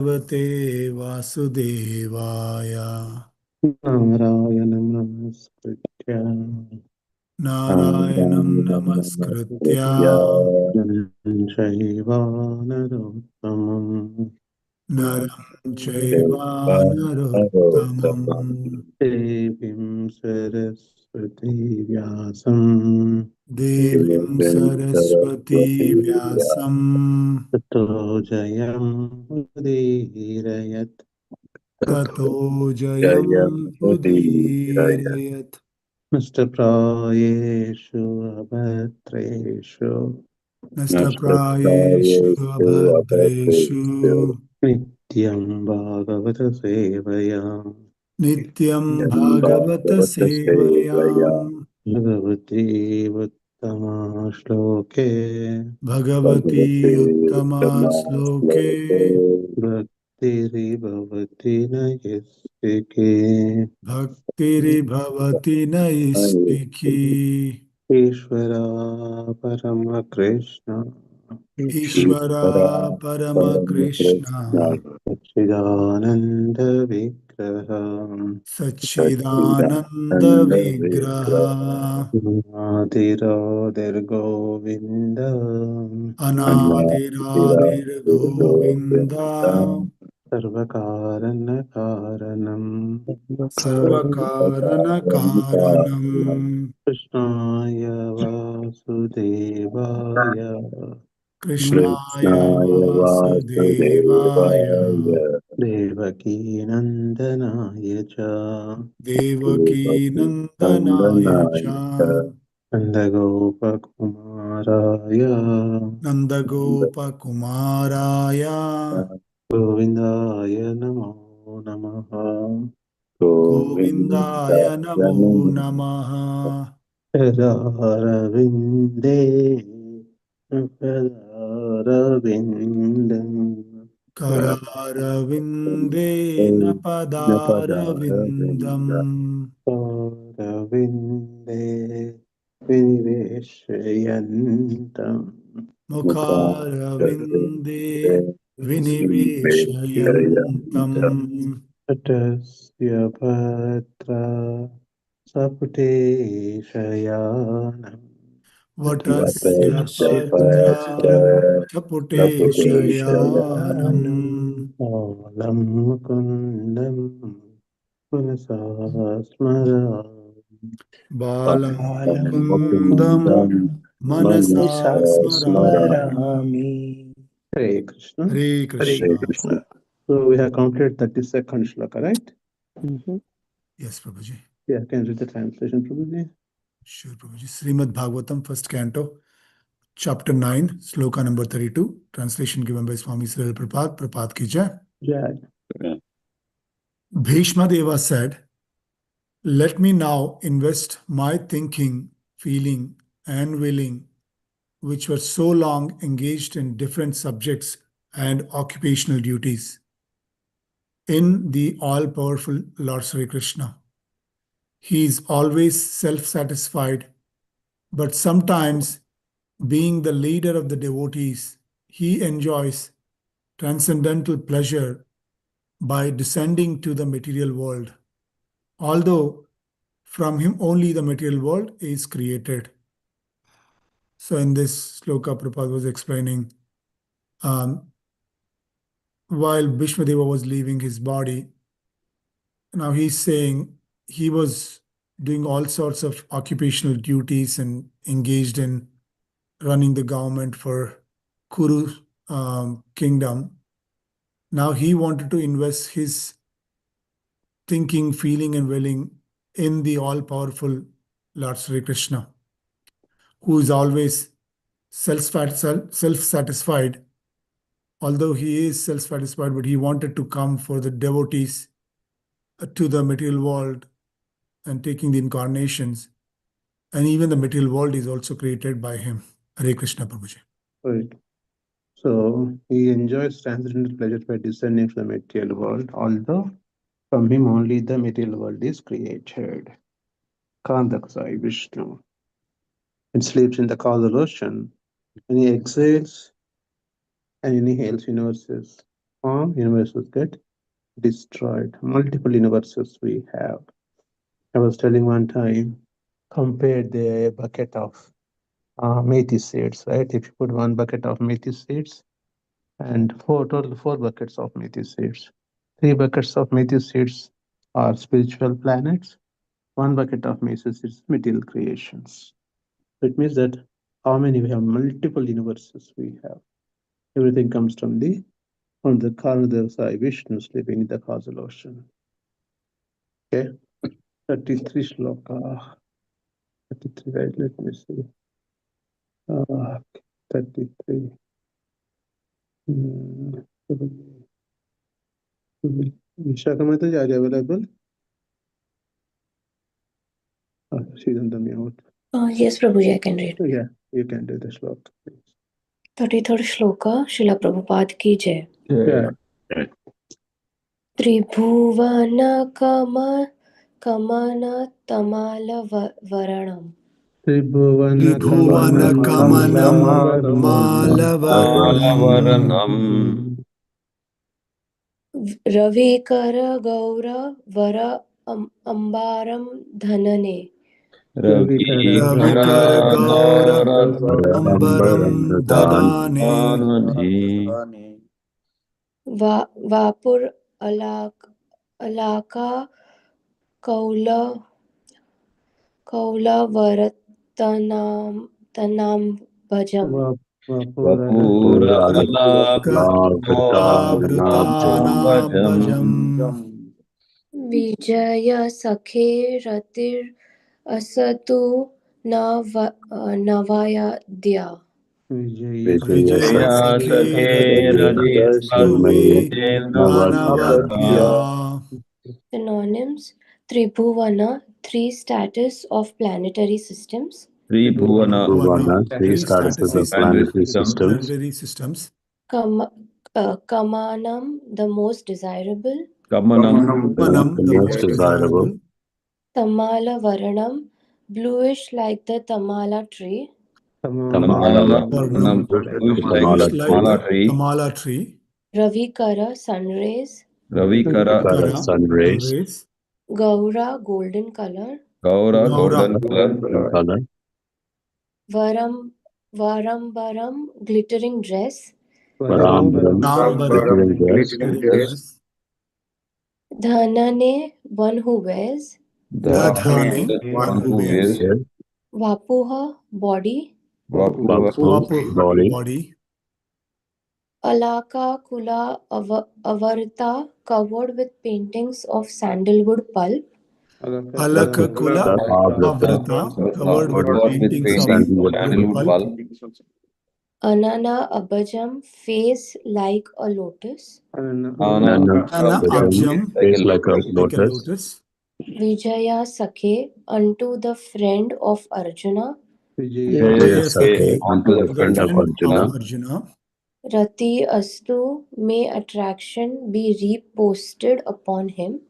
Bhagavate Vasudevaya Narayanam Namaskritya Narayanam Namaskritya Shaiva Narottamam Naram Chaiva Narottamam Devim Saraswati Vyasam Devim Saraswati Vyasam Tato Jayam Udirayat Tato Jayam Udirayat Nasta Prayeshu Abhatreshu Nastaprayeshu Abhadreshu Nityam Bhagavata Sevaya Nityam Bhagavata Sevayam Bhagavati Uttama Shloke Bhagavati Uttama Sloke Bhaktiri Bhavati Nayasike Bhaktiri Bhavati Naistiki Ishvara Parama Krishna Ishvara Parama Krishna Satchidananda Vigraha Satchidananda Vigraha Adiroder Govinda Anadiradir Govinda Sarvakarana Karanam Sarvakarana Karanam Krishnaya Vasudevaya Krishnaya Vasudevaya Devaki Nandanaya Cha Devaki Nandanaya Cha Nandagopakumaraya Nandagopa Kumaraya Govindaya Namo Namaha Govindaya Namo Namaha Radharavinde Radharavindam Kararavindena Padaravindam Radhavinde Viniveshayantam Mukharavinde Viniveshayantam Tatasya Patra Sapute Shayanam Vatasya Patra Chapute Shayanam Alam Mukundam Punasasmara Balam Mukundam Balamukundam Manasa Manasa Smarami Smarami. Hare Krishna. Hare Hare Krishna. Krishna. So we have completed 32nd shloka, right? Yes, Prabhuji. Yeah, can you read the translation, Prabhuji? Sure, Prabhuji. Śrīmad-Bhāgavatam, first canto, chapter 9, sloka number 32. Translation given by Swami Srila Prabhupada. Prabhupada ki jai. Jai. Bhishma Deva said, "Let me now invest my thinking, feeling, and willing, which were so long engaged in different subjects and occupational duties, in the all-powerful Lord Sri Krishna. He is always self-satisfied, but sometimes, being the leader of the devotees, he enjoys transcendental pleasure by descending to the material world, although from him only the material world is created." So in this sloka, Prabhupada was explaining, while Bhishma Deva was leaving his body, now he's saying he was doing all sorts of occupational duties and engaged in running the government for Kuru kingdom. Now he wanted to invest his thinking, feeling, and willing in the all-powerful Lord Sri Krishna, who is always self-satisfied. Although he is self-satisfied, but he wanted to come for the devotees to the material world and taking the incarnations. And even the material world is also created by him. Hare Krishna, Prabhuji. Right. So he enjoys transcendental pleasure by descending to the material world, although from him only the material world is created. Kandaksai Vishnu. It sleeps in the causal ocean, and he exhales and inhales universes form, universes get destroyed. Multiple universes we have. I was telling one time, compare the bucket of methi seeds, right? If you put one bucket of methi seeds and total 4 buckets of methi seeds, 3 buckets of methi seeds are spiritual planets. 1 bucket of methi seeds, material creations. It means that how many we have, multiple universes we have. Everything comes from the Karnadev Sai Vishnu sleeping in the causal ocean. Okay, 33 shloka. 33, right? Let me see. 33. Vishaka Mataji, are you available? She's on the mute. Yes, Prabhuji, I can read. Yeah, you can do the shloka, please. 33rd shloka, Srila Prabhupada ki jai. Yeah. Tribhuvan common Tamal वरणम Tribhuvana Kamanam Malavaranam. Malavaranam Ravikar Gaur were अंबारम धनने Ravikara Gaura Ambaram Dadane वापुर अलाका कौला वरतनाम भजम विजय सखे रतिर असतु नवायाद्या Vijaya Sakhe Radhistumi Nanavadya. Synonyms: Tribhuvana, 3 status of planetary systems. Tribhuvana, 3 statuses of planetary systems. Kamanam, the most desirable. Kamanam, the most desirable. Tamala Varanam, bluish like the Tamala tree. Tamala Varnam, bluish like tree. Tamala tree. Ravikara, sun rays. Ravikara, sun rays. Gaura, golden color. Gaura, golden color. Varambaram, glittering dress. Glittering dress. Dhanane, one who wears. Dadhane, one who wears. Vapuha, body. Body. Alaka Kula Avarta, covered with paintings of sandalwood pulp. Alaka Kula Avrata, covered with paintings of sandalwood pulp. Anana Abhajam, face like a lotus. Anana Abjam, face like a lotus. Vijaya Sakhe, unto the friend of Arjuna. Vijaya Sakhe, unto the friend of Arjuna. Rati Astu, may attraction be reposted upon him.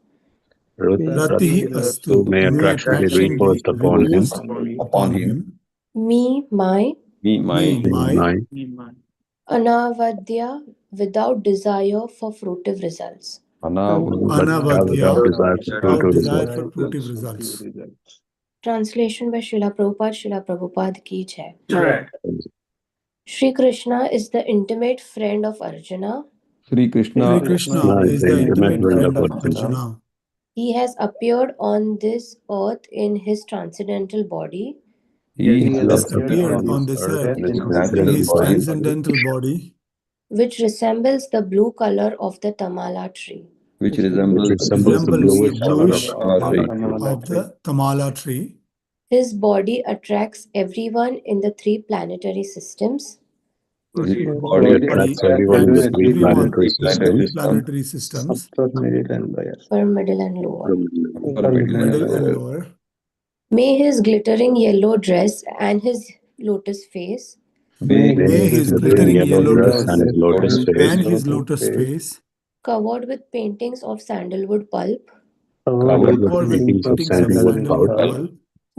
Rati Astu, may attraction be reposed upon him. Me, my. My. Anavadya, without desire for fruitive results. Anavadya, without desire for fruitive results. Translation by Srila Prabhupada ki jai. Shri Krishna is the intimate friend of Arjuna. Shri Krishna is the intimate friend of Arjuna. He has appeared on this earth in his transcendental body. He has appeared on this earth in his transcendental body, which resembles the blue color of the Tamala tree. Which resembles the bluish color of the Tamala tree. His body attracts everyone in the 3 planetary systems. His body attracts everyone in the 3 planetary systems. For middle and lower. Middle and lower. May his glittering yellow dress and his lotus face. May his glittering yellow dress and his lotus face. Covered with paintings of sandalwood pulp.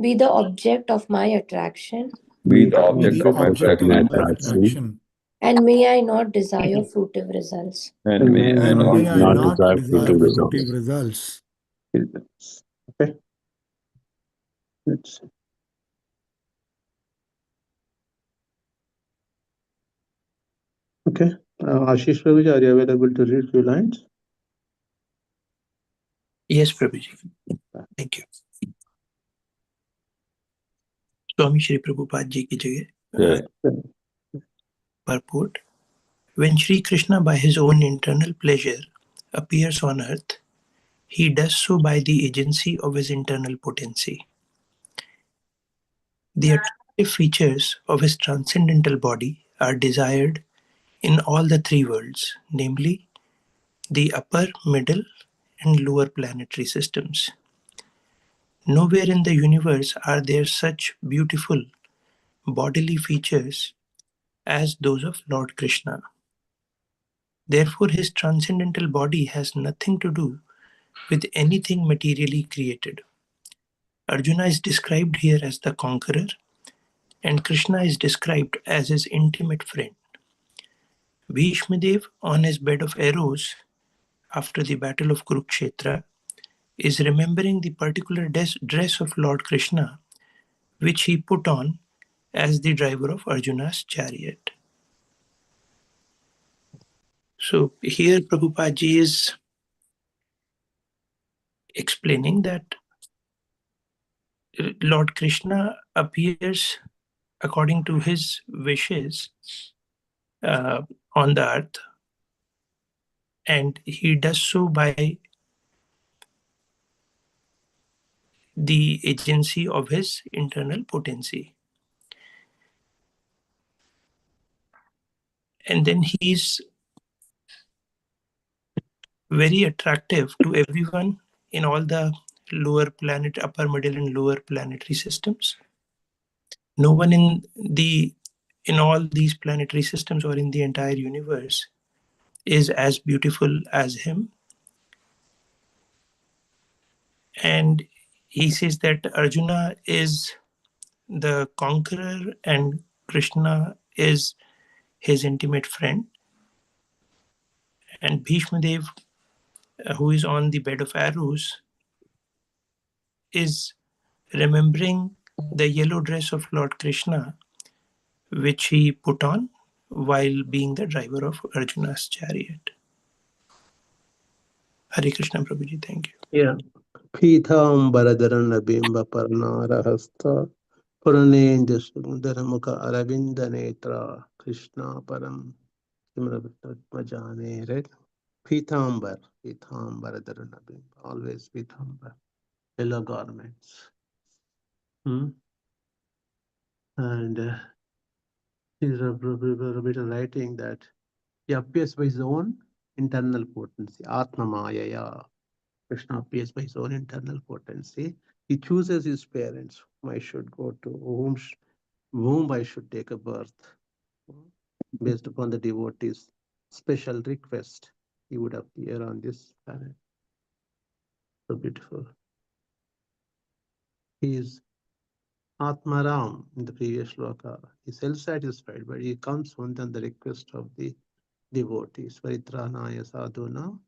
Be the object of my attraction. Be the object of my attraction. And may I not desire fruitive results. And may I And may I not not desire desire fruitive fruitive results. results. Okay. Let's see. Okay. Ashish Prabhuji, are you available to read few lines? Yes, Prabhuji. Thank you. Swami Shri Prabhupada Ji ki jagah. Purport. When Shri Krishna by his own internal pleasure appears on earth, he does so by the agency of his internal potency. The attractive features of his transcendental body are desired in all the three worlds, namely the upper, middle, and lower planetary systems. Nowhere in the universe are there such beautiful bodily features as those of Lord Krishna. Therefore, his transcendental body has nothing to do with anything materially created. Arjuna is described here as the conqueror, and Krishna is described as his intimate friend. Bhishma Dev, on his bed of arrows after the battle of Kurukshetra, is remembering the particular dress of Lord Krishna, which he put on as the driver of Arjuna's chariot. So here Prabhupada Ji is explaining that Lord Krishna appears according to his wishes on the earth, and he does so by the agency of his internal potency. And then he's very attractive to everyone in all the lower planet, upper, middle, and lower planetary systems. No one in all these planetary systems or in the entire universe is as beautiful as him. And he says that Arjuna is the conqueror and Krishna is his intimate friend. And Bhishma Dev, who is on the bed of arrows, is remembering the yellow dress of Lord Krishna, which he put on while being the driver of Arjuna's chariot. Hare Krishna, Prabhuji, thank you. Yeah. Pīthāṁ bimba parnārahastha Purnenja Sundaramukha Aravinda Netra Krishna Param Simravitmajane, right? Pīthāmbar Dharanabimba, always Pīthāmbar, yellow garments. And he's writing that he appears by his own internal potency, Atma Mayaya. Krishna appears by his own internal potency. He chooses his parents, whom I should go to, whom I should take a birth. Based upon the devotee's special request, he would appear on this planet. So beautiful. He is Atmaram in the previous shloka. He's self-satisfied, but he comes only on the request of the devotees. Varitranaya sadhuna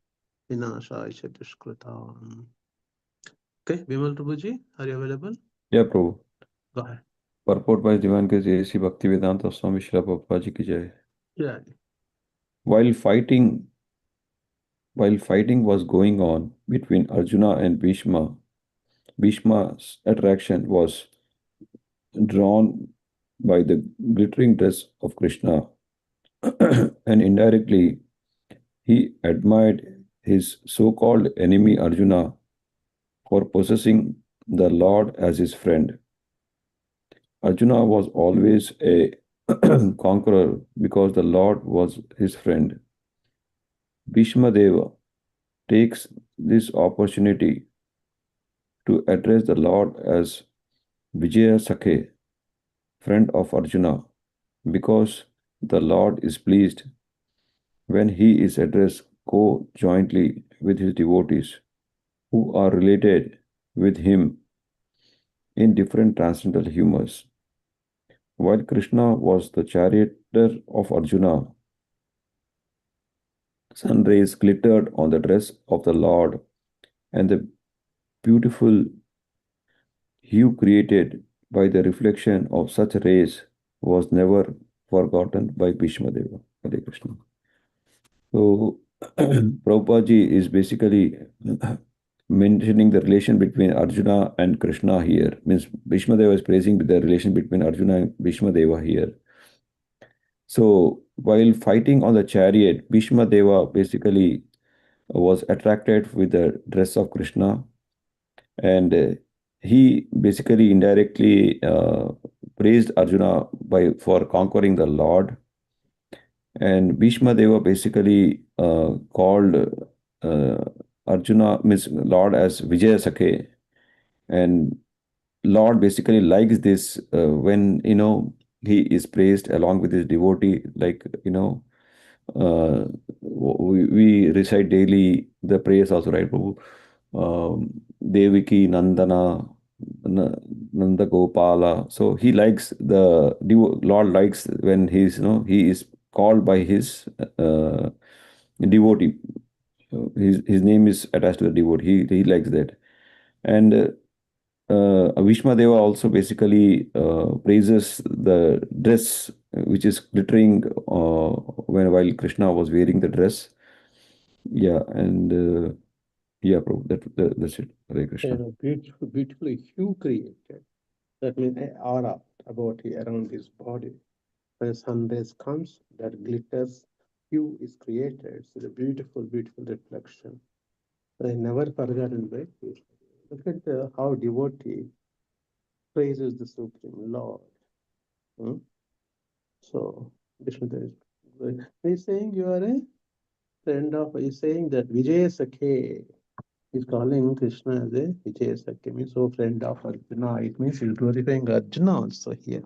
vinashaya dushkrutam. Okay, Bimal Prabhuji, are you available? Yeah, Prabhu. Go ahead. Purport by Divine Grace A.C. Bhaktivedanta Swami Śrīla Prabhupada Ji ki jai. Yeah. While fighting was going on between Arjuna and Bhishma, Bhishma's attraction was drawn by the glittering dress of Krishna, and indirectly he admired his so-called enemy Arjuna for possessing the Lord as his friend. Arjuna was always a conqueror because the Lord was his friend. Bhishma Deva takes this opportunity to address the Lord as Vijaya Sakhe, friend of Arjuna, because the Lord is pleased when he is addressed co-jointly with his devotees who are related with him in different transcendental humors. While Krishna was the charioteer of Arjuna, sun rays glittered on the dress of the Lord, and the beautiful hue created by the reflection of such rays was never forgotten by Bhishma Deva. Hare Krishna. So, Prabhupada ji is basically mentioning the relation between Arjuna and Krishna here. Means Bhishma Deva is praising the relation between Arjuna and Bhishma Deva here. So, while fighting on the chariot, Bhishma Deva basically was attracted with the dress of Krishna, and he basically indirectly praised Arjuna for conquering the Lord. And Bhishma Deva basically called Arjuna, means Lord, as Vijaya Sakhe. And Lord basically likes this when, he is praised along with his devotee, like, we recite daily the prayers also, right, Prabhu? Deviki Nandana, Nanda Gopala. So he likes Lord likes when he is called by his devotee. His name is attached to the devotee. He likes that. And Bhishma Deva also basically praises the dress which is glittering while Krishna was wearing the dress. Yeah, and yeah, Prabhu, that's it. Hare Krishna. Beautiful, beautifully hue created. That means an aura about around his body. When sun rays comes, that glitters hue is created. So the beautiful, beautiful reflection. I never forgotten by Krishna. Look at how devotee praises the Supreme Lord. So Vishnu is saying you are a friend of. He's saying that Vijaya Sakhe. He's calling Krishna as a Vijaya Sakhe, means so friend of Arjuna. It means he's glorifying Arjuna also here.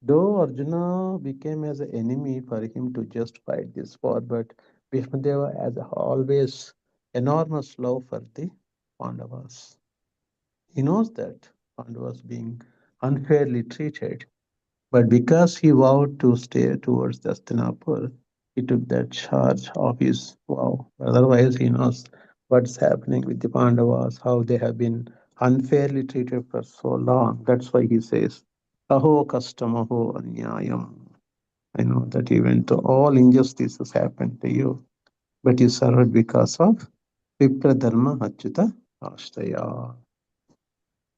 Though Arjuna became as an enemy for him to just fight this war, but Bhismadeva has always enormous love for the Pandavas. He knows that Pandavas being unfairly treated, but because he vowed to stay towards Hastinapur, he took that charge of his vow. Otherwise, he knows what's happening with the Pandavas, how they have been unfairly treated for so long. That's why he says, Aho kastam aho anyayam. I know that even though all injustices happened to you, but you served because of Vipra Dharma Achyuta Ashtaya.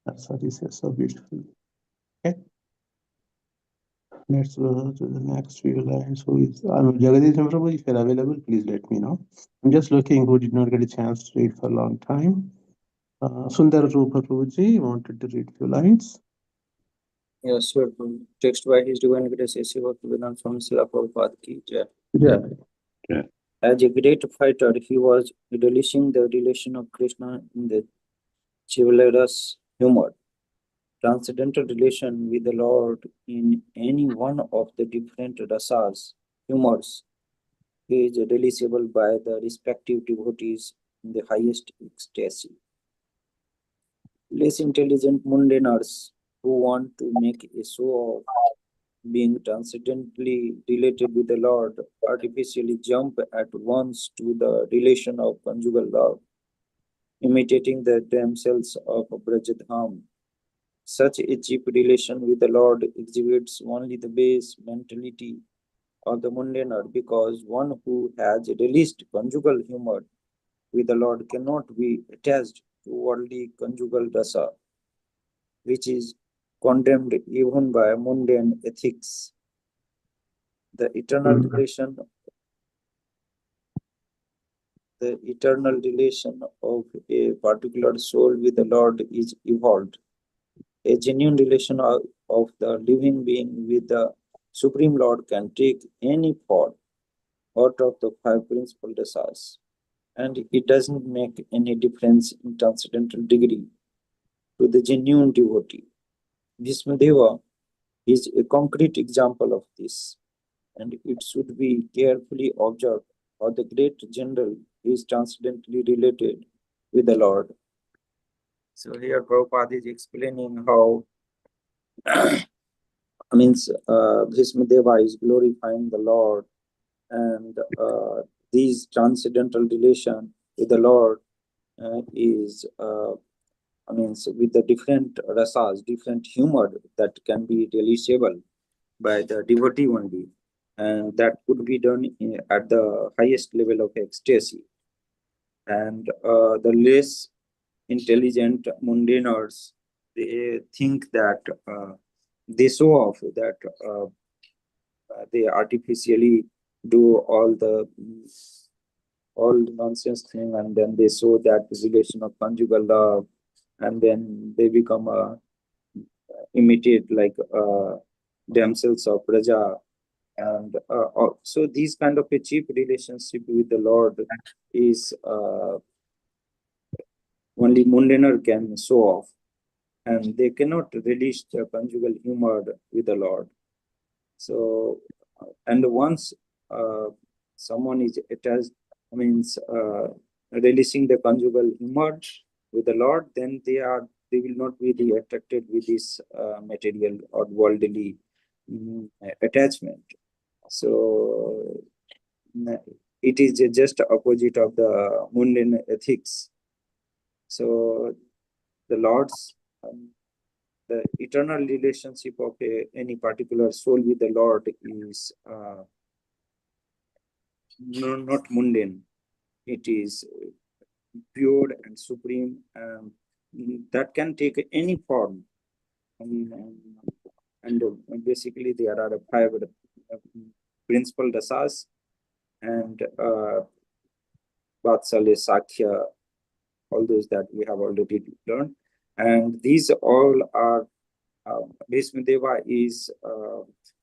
That's what he says so beautifully. Okay. Let's go to the next few lines. Who is Jagadish Prabhu? If you're available, please let me know. I'm just looking who did not get a chance to read for a long time. Sundar Rupa Prabhuji wanted to read few lines. Yes, sure. Text by His Divine Grace A.C. Bhaktivedanta from Srila Prabhupada ki jai. Yeah. As a great fighter, he was relishing the relation of Krishna in the chivalrous humor. Transcendental relation with the Lord in any one of the different rasas, humors, is relishable by the respective devotees in the highest ecstasy. Less intelligent mundaners who want to make a show of being transcendently related with the Lord artificially jump at once to the relation of conjugal love, imitating the themselves of Brajadham. Such a cheap relation with the Lord exhibits only the base mentality of the mundaner, because one who has released conjugal humor with the Lord cannot be attached to worldly conjugal rasa, which is condemned even by mundane ethics. The eternal relation of a particular soul with the Lord is evolved. A genuine relation of the living being with the Supreme Lord can take any form out of the five principal dasas, and it doesn't make any difference in transcendental degree to the genuine devotee. Bhisma Deva is a concrete example of this, and it should be carefully observed how the great general is transcendently related with the Lord. So here Prabhupada is explaining how Bhisma Deva is glorifying the Lord, and these transcendental relation with the Lord is with the different rasas, different humor that can be realizable by the devotee only, and that could be done at the highest level of ecstasy. And the less intelligent mundaners, they think that they show off, that they artificially do all the nonsense thing, and then they show that relation of conjugal love, and then they become imitate like damsels of Praja. And so these kind of a cheap relationship with the Lord is only mundaner can show off, and they cannot relish the conjugal humor with the Lord. So, and once someone is attached, relishing the conjugal humor with the Lord, then they will not be attracted with this material or worldly attachment. So it is just opposite of the mundane ethics. So the Lord's the eternal relationship of any particular soul with the Lord is not mundane. It is pure and supreme, that can take any form. And basically there are 5 principal rasas, and Vatsalya, Sakya, all those that we have already learned. And these all are Bhisma Deva is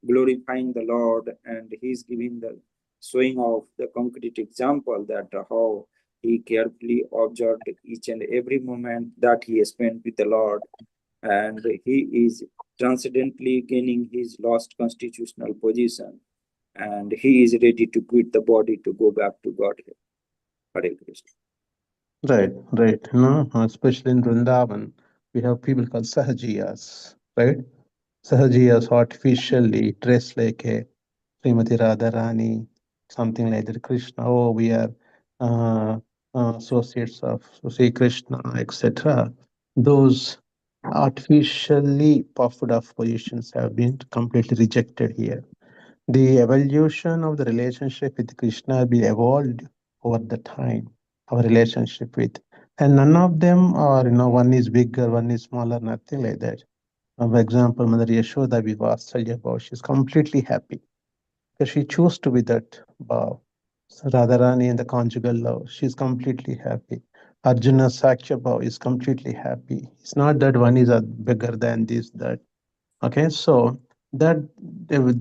glorifying the Lord, and he is giving the showing of the concrete example that how he carefully observed each and every moment that he spent with the Lord, and he is transcendently gaining his lost constitutional position, and he is ready to quit the body to go back to Godhead. Hare Krishna. Right. Especially in Vrindavan, we have people called Sahajiyas, right? Sahajiyas artificially dressed like a Srimati Radharani, something like that. Krishna, oh, we are associates of Sri Krishna, etc. Those artificially puffed up positions have been completely rejected here. The evolution of the relationship with Krishna will evolved over the time, our relationship with, and none of them are, one is bigger, one is smaller, nothing like that. For example, Mother Yashoda, we was telling about, she's completely happy because she chose to be that Bhav. So Radharani in the conjugal love, she's completely happy. Arjuna Sakya Bhav is completely happy. It's not that one is bigger than this, that. Okay, so that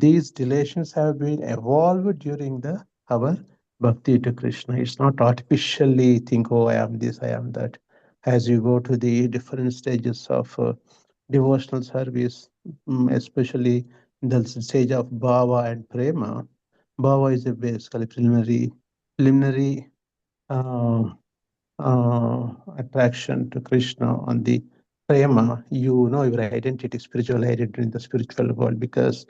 these relations have been evolved during our bhakti to Krishna. It's not artificially think, oh, I am this, I am that. As you go to the different stages of devotional service, especially the stage of bhava and prema. Bhava is a basically preliminary uh, attraction to Krishna. On the prema, you know your identity, spiritual identity in the spiritual world, because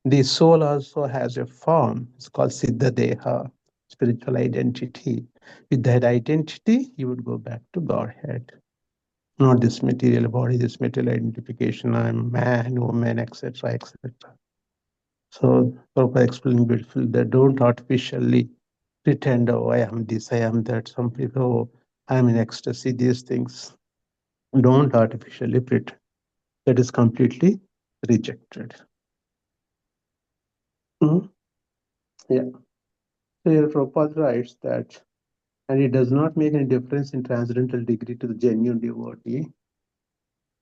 the soul also has a form. It's called Siddha Deha, spiritual identity. With that identity, you would go back to Godhead. Not this material body, this material identification, I'm man, woman, etc., etc. So Prabhupada explained beautifully that don't artificially pretend, oh, I am this, I am that. Some people, oh, I am in ecstasy, these things. Don't artificially pretend. That is completely rejected. Yeah. So here Prabhupada writes that, and it does not make any difference in transcendental degree to the genuine devotee,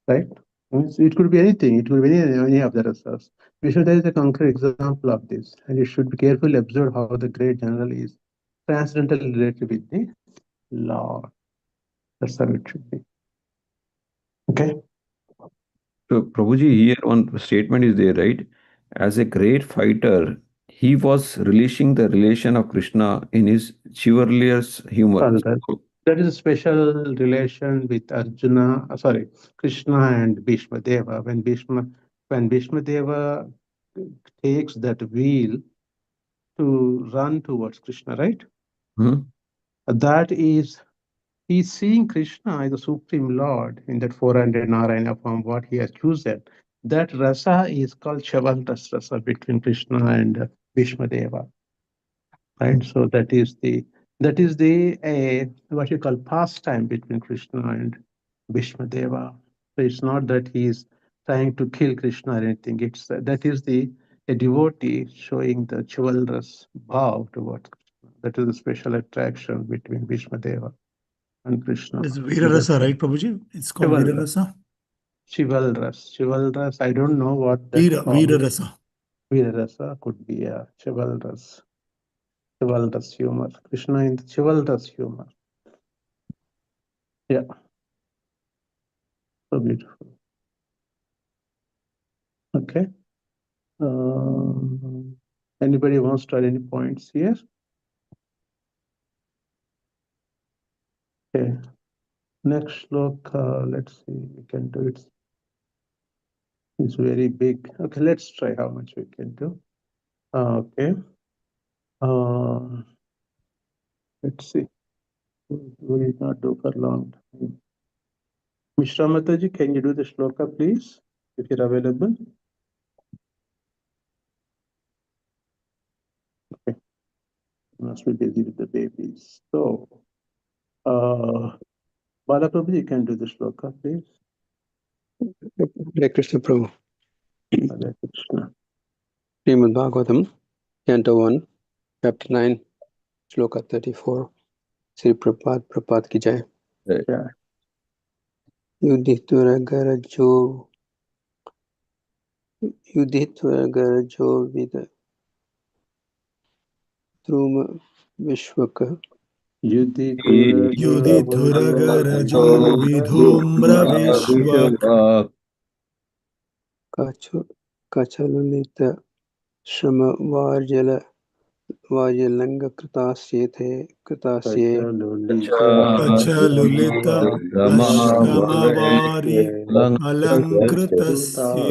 right? It could be anything. It could be any of the rasas. There is a concrete example of this, and you should be carefully observe how the great general is transcendental related with the Lord. That's how it should be. Okay. So, Prabhuji, here one statement is there, right? As a great fighter, he was relishing the relation of Krishna in his chivalrous humor. That is a special relation with Arjuna, Krishna and Bhisma Deva. When Bhisma when Bhishma Deva takes that wheel to run towards Krishna, right? Hmm? That is, he's seeing Krishna as the Supreme Lord in that 400 Narayana form, what he has chosen. That rasa is called Chavantas rasa between Krishna and Bhishma Deva. Right? So that is the what you call pastime between Krishna and Bhishma Deva. So it's not that he is trying to kill Krishna or anything. It's that is a devotee showing the chivalrous bow towards Krishna. That is a special attraction between Bhishma Deva and Krishna. It's Virarasa, right, Prabhuji? It's called Virarasa. Chivalrous. I don't know what that Virarasa. Virarasa could be a chivalrous humor. Krishna in the chivalrous humor. Yeah. So beautiful. Okay. Anybody wants to add any points here? Okay. Next shloka, let's see, we can do it. It's very big. Okay, let's try how much we can do. Okay. Let's see. We will not do for long time. Mishra Mataji, can you do the shloka, please, if you're available? Okay. Must be busy with the babies. So, Bala Prabhuji, you can do the shloka, please. Hare Krishna Prabhu. Hare Krishna. Śrīmad-Bhāgavatam, Canto 1, Chapter 9, Shloka 34. Sri Prabhupada ki jai. Yeah. Yudhitvara garajo vida druma vishwaka Yudhi Yudhithuragarajo vidhumra vishwak kachalulita shrama varjalanga kritasye Kachalulita Ashkamavari Alankritasye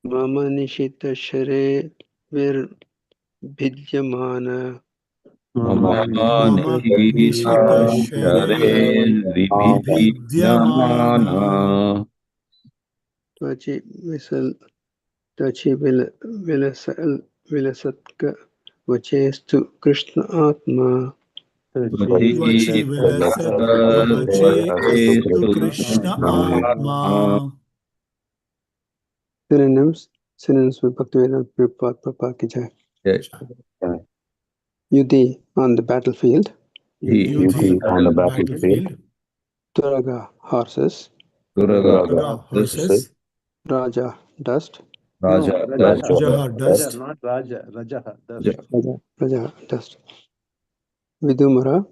mama nishita share vir vidyamana Mama Nishita Share Vidyamana Tvachi vilasatka vachestu Krishna Atma Tvachi Vilasat Vache Astu Krishna Atma. Synonyms with Bhaktivedanta Prabhupada ki jai. Yes. Yudhi on the battlefield. Yudhi on the battlefield. Turaga horses. Turaga horses. Raja dust. Raja Raja dust. Not Raja, Rajaha, dust. Raja dust. Vidumara.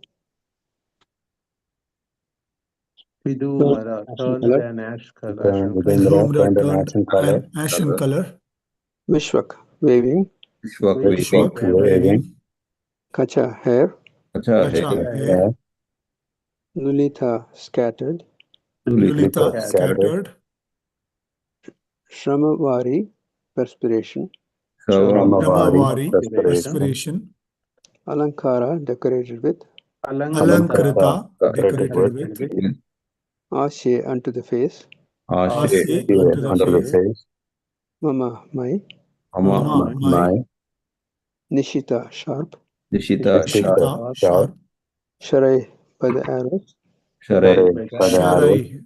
Vidumara turned an ash color. Vidumara turned an ashen color. Vishwak waving. Vishwak waving. Kacha hair. Kacha hair. Lulita scattered. Lulita scattered. Shramavāri perspiration. Shramavāri perspiration. Alankara decorated with. Alankrita decorated with. Ashe unto the face. Ashe unto the face. Mama my. Mama my. Nishita sharp. Nishita sharp. Sharai by the arrows. Sharai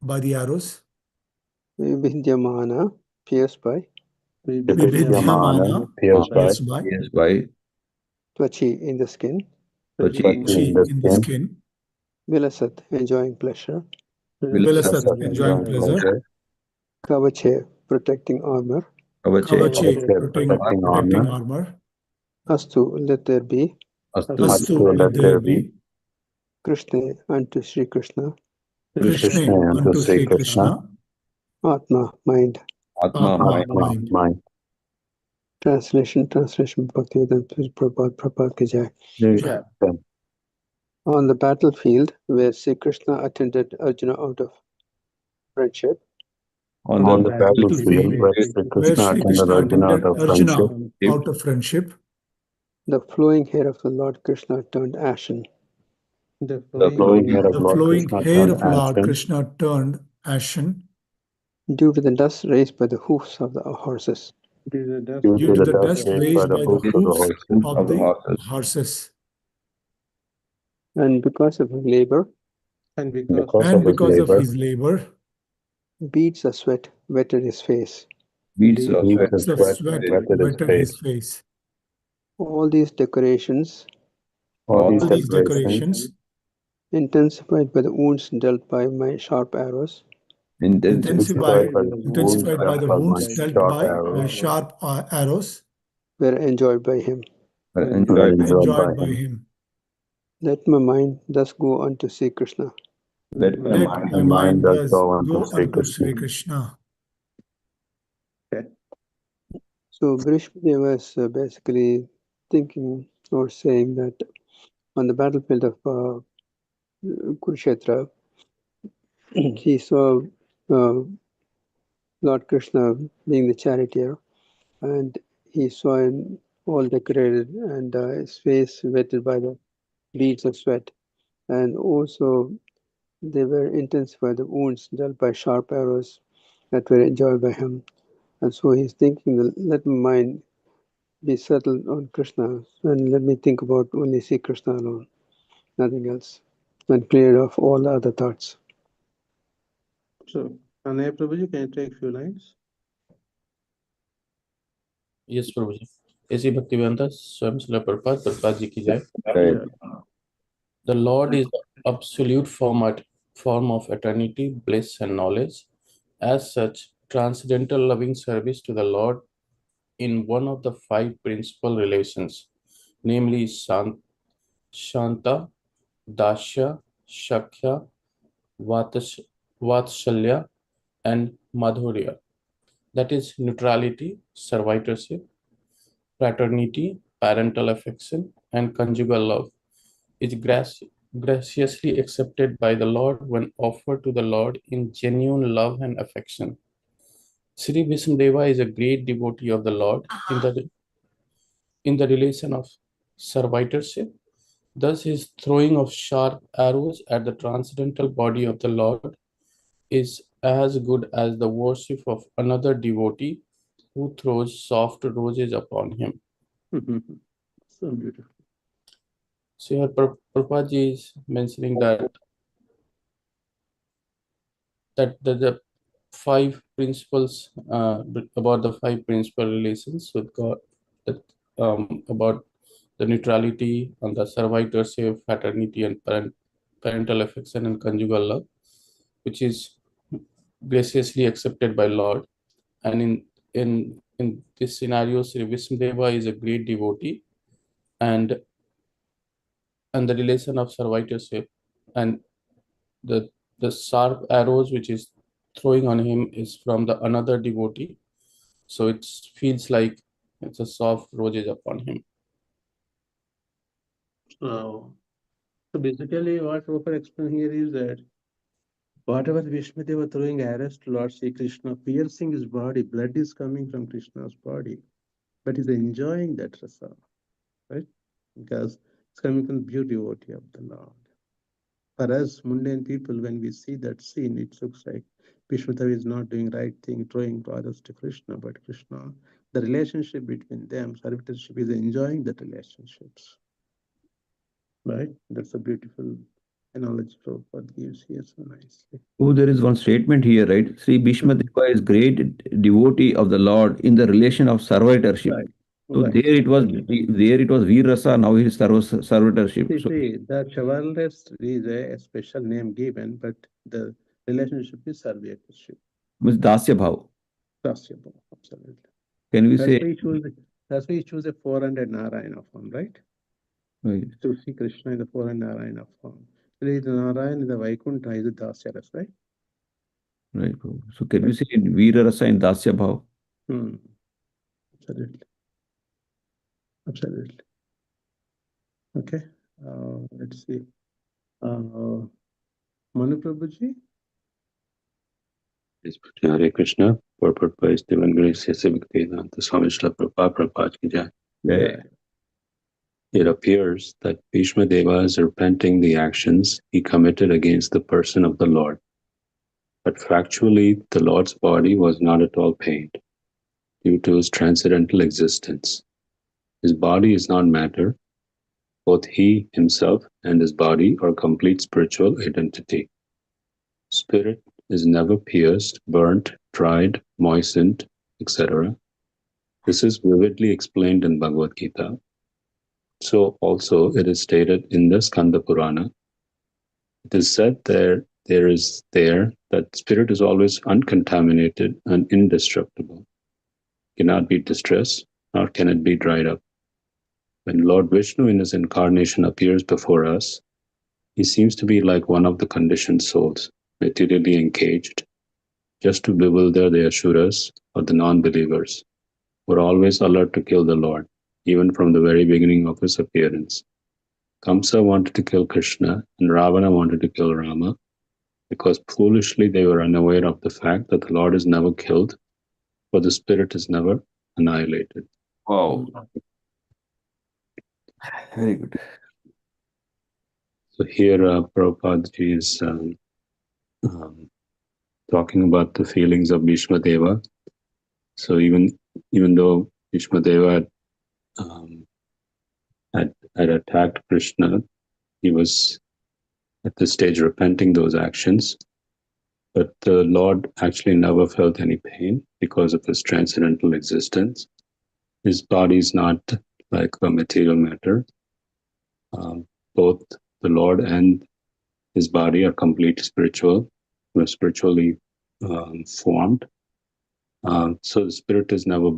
by the arrows. Vibhindyamana pierced by. Vibhindyamana pierced by. Tvachi in the skin. Tvachi in the skin. Vilasat enjoying pleasure. Vilasat enjoying pleasure. Kavache protecting armor. Kavache protecting armor. Astu let there be. Astu let there be. Krishna unto Sri Krishna. Krishna unto Sri Krishna. Atma mind. Atma mind. Translation Bhaktivedanta Prabhupada ki jai. On the battlefield where Sri Krishna attended Arjuna out of friendship, on the battlefield where where Sri Krishna attended Arjuna out of friendship. The flowing hair of the Lord Krishna turned ashen. The The flowing hair of Lord Krishna turned ashen due to the dust raised by the hoofs of the horses. due to the dust raised by the hoofs of the horses. And because of his labor, and And because of his labor, beads of sweat wetted his face. beads of beads of sweat sweat wetted wetted his face. All these decorations, All these decorations, intensified by the wounds dealt by my sharp arrows, intensified by the wounds dealt by my sharp arrows, were enjoyed by him. enjoyed by him. Let my mind thus go unto Sri Krishna. Let Let my mind thus go unto Sri Krishna. So Bhishma Deva is basically thinking or saying that on the battlefield of Kurukshetra, he saw Lord Krishna being the charioteer, and he saw him all decorated and his face wetted by the beads of sweat, and also they were intensified the wounds dealt by sharp arrows that were enjoyed by him. And so he's thinking that let my mind be settled on Krishna and let me think about only see Krishna alone, nothing else, and cleared off all the other thoughts. So, Anaya Prabhuji, can you take a few lines? Yes, Prabhuji. ऐसी भक्ति वेदांता स्वयं श्रील प्रभुपाद जी की जय. The Lord is the absolute form of eternity, bliss, and knowledge. As such, transcendental loving service to the Lord in one of the 5 principal relations, namely Shanta, Dasya, Shakya, Vatshalya, and Madhurya. That is neutrality, servitorship, fraternity, parental affection, and conjugal love, is graciously accepted by the Lord when offered to the Lord in genuine love and affection. Sri Bhisma is a great devotee of the Lord in the relation of servitorship. Thus, his throwing of sharp arrows at the transcendental body of the Lord is as good as the worship of another devotee who throws soft roses upon him. So beautiful. So here Prabhupada ji is mentioning that the 5 principles about the 5 principal relations with God, that about the neutrality and the servitorship, fraternity, and parental affection and conjugal love, which is graciously accepted by Lord. And in this scenario, Sri Vishnu is a great devotee, and the relation of servitorship and the sharp arrows which is throwing on him is from the another devotee, so it feels like it's a soft roses upon him. So basically what Prabhupada explained here is that whatever Vishmadeva throwing arrows to Lord Sri Krishna, piercing his body, blood is coming from Krishna's body, but he's enjoying that rasa, right? Because it's coming from the pure devotee of the Lord. For us mundane people, when we see that scene, it looks like Vishmadeva is not doing right thing, throwing arrows to Krishna, but Krishna, the relationship between them, servitorship, is enjoying that relationships. Right? That's a beautiful analogy Prabhupada gives here so nicely. Oh, there is one statement here, right? Sri Bhishma Deva is great devotee of the Lord in the relation of servitorship. Right. So Right. there it was Veer Rasa, now it is servitorship. See, the chivalrous is a special name given, but the relationship is servitorship. Means Dasya Bhav. Dasya Bhav, absolutely. Can we That's say? That's why you choose a 400 Narayana form, right? Right. To see Krishna in the 400 Narayana form. The Narayana in the Vaikuntha is the Dasya Rasa, right? Right. So can we say Veer Rasa in Dasya Bhav? Absolutely. Absolutely. Okay. Let's see. Manu Prabhuji? Hare Krishna, purport by His Divine Grace, Bhaktivedanta Swami Srila Prabhupada ki jai. It appears that Bhishma Deva is repenting the actions he committed against the person of the Lord. But factually, the Lord's body was not at all pained due to his transcendental existence. His body is not matter. Both he himself and his body are complete spiritual identity. Spirit is never pierced, burnt, dried, moistened, etc. This is vividly explained in Bhagavad Gita. So also it is stated in the Skanda Purana. It is said there that spirit is always uncontaminated and indestructible, cannot be distressed, nor can it be dried up. When Lord Vishnu in his incarnation appears before us, he seems to be like one of the conditioned souls, materially engaged, just to bewilder the Asuras or the non-believers, who are always alert to kill the Lord, even from the very beginning of his appearance. Kamsa wanted to kill Krishna and Ravana wanted to kill Rama because foolishly they were unaware of the fact that the Lord is never killed, for the spirit is never annihilated. Wow. Very good. So here Prabhupada ji is talking about the feelings of Bhishma Deva. So even though Bhishma Deva had attacked Krishna, he was at this stage repenting those actions. But the Lord actually never felt any pain because of his transcendental existence. His body is not like a material matter. Both the Lord and his body are completely spiritually formed. So the spirit is never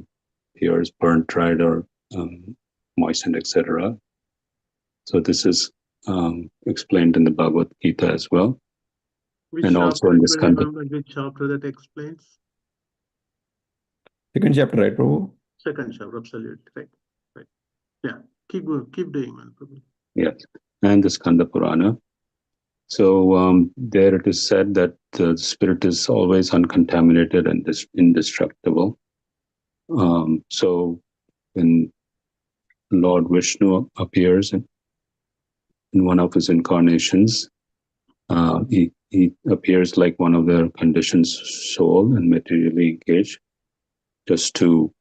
pierced, burnt, dried, or moistened, etc. So this is explained in the Bhagavad Gita as well. Which And also in this context. Which chapter that explains? Second chapter, right, Prabhu? Second chapter, absolutely. Right. Yeah. Keep doing, man, Prabhu. Yes. And the Skanda Purana. So there it is said that the spirit is always uncontaminated and indestructible. So when Lord Vishnu appears in one of his incarnations, he appears like one of their conditioned soul and materially engaged, just to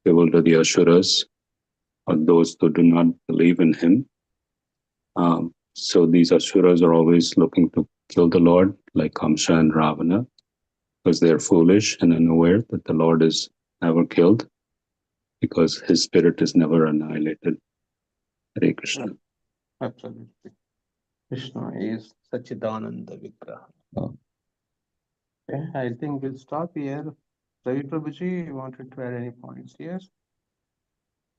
bewilder the Asuras or those who do not believe in him. So these Asuras are always looking to kill the Lord, like Kamsa and Ravana, because they are foolish and unaware that the Lord is never killed, because his spirit is never annihilated. Hare Krishna. Absolutely. Krishna is Sachidananda Vigraha. Oh. Okay, I think we'll stop here. Ravi Prabhuji, you wanted to add any points here?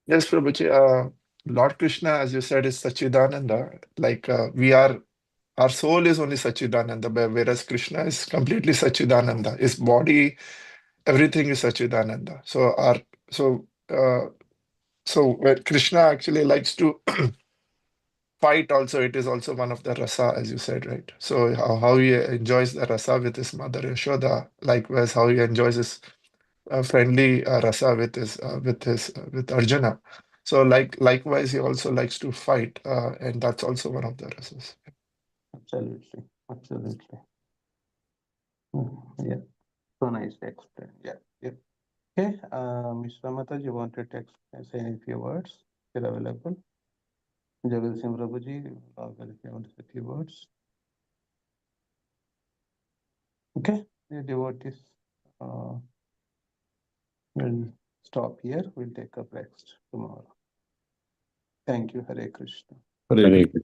Yes, Prabhuji. Lord Krishna, as you said, is Sachidananda. Like our soul is only Sachidananda, whereas Krishna is completely Sachidananda. His body, everything is Sachidananda. So when Krishna actually likes to fight also, it is also one of the rasa, as you said, right? So how he enjoys the rasa with his mother Yashoda, likewise how he enjoys his friendly rasa with Arjuna. So likewise, he also likes to fight, and that's also one of the rasas. Absolutely. Yeah. So nice explained. Yeah. Okay. Ms. Ramata, you wanted to say any few words? Still available? Jagat Singh Prabhuji, if you want to say a few words. Okay. The devotees will stop here. We'll take up next tomorrow. Thank you. Hare Krishna. Hare Krishna.